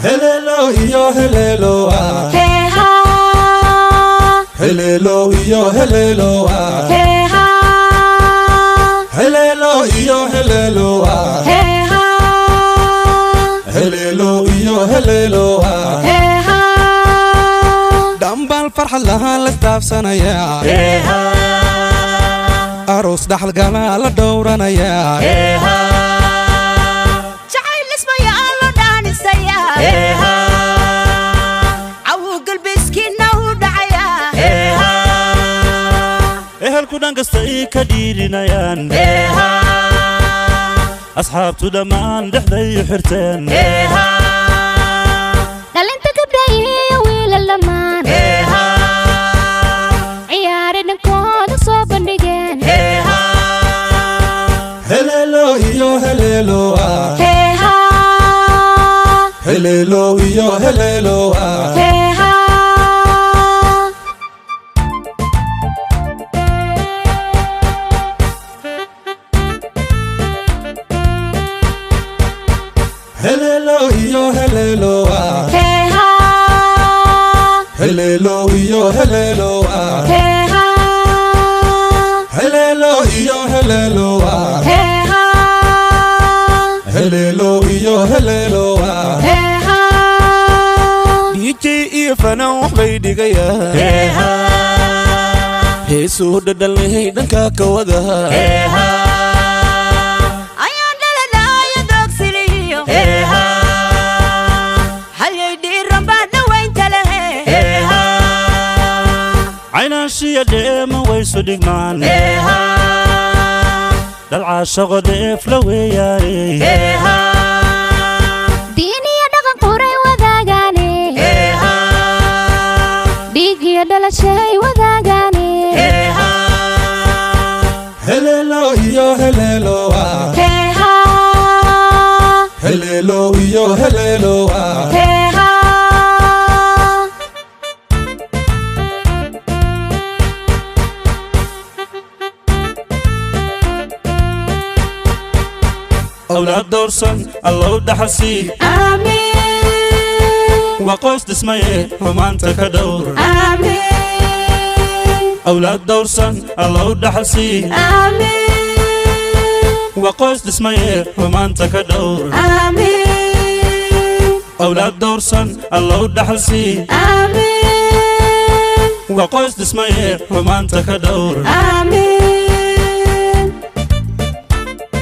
Hello, yo, hello, ah. Hey ha. Hello, yo, hello, ah. Hey ha. Hello, yo, hello, ah. Hey ha. Hello, yo, hello, ah. Hey ha. دمبال فرح لها لتافسنا يا. Hey ha. أروس دحل قنا لدورنا يا. Hey ha. جعل اسمه يا الله داني سيا. Hey ha. عوق البسكينة ودعيا. Hey ha. هل كنا قصتي كديرنا يان Hey ha. أصحاب تدمان دحدي حرتين Hey ha. دلنت قبري ويل اللمان. Hey ha. عيارنا كود صوبندقين. Hey ha. Hello, yo, hello, ah. Hey ha. Hello, yo, hello, ah. Hey ha. Hello, yo, hello, ah. Hey ha. Hello, yo, hello, ah. Hey ha. Hello, yo, hello, ah. Hey ha. Hello, yo, hello, ah. Hey ha. DJ إيفانا وحبيدي جايا Hey ha. هي سود دلني دنكا كوجها Hey ha. Ayan dalala ya dog siliyo. Hey ha. Hal yidi ramba na wain tala. Hey ha. عينا شي ديما ويسو دقمان Hey ha. للعاشق ضيف لوياي Hey ha. Dini ya dagan quray wadagani. Hey ha. Digi ya dala shay wadagani. Hey ha. Hello, yo, hello, ah. Hey ha. Hello, yo, hello, ah. Hey ha. أولاد دورسن الله دحسي آمين. وقوس تسميه وما أنت كدور آمين. أولاد دورسن الله دحسي آمين. وقوس تسميه وما أنت كدور آمين. أولاد دورسن الله دحسي آمين. وقوس تسميه وما أنت كدور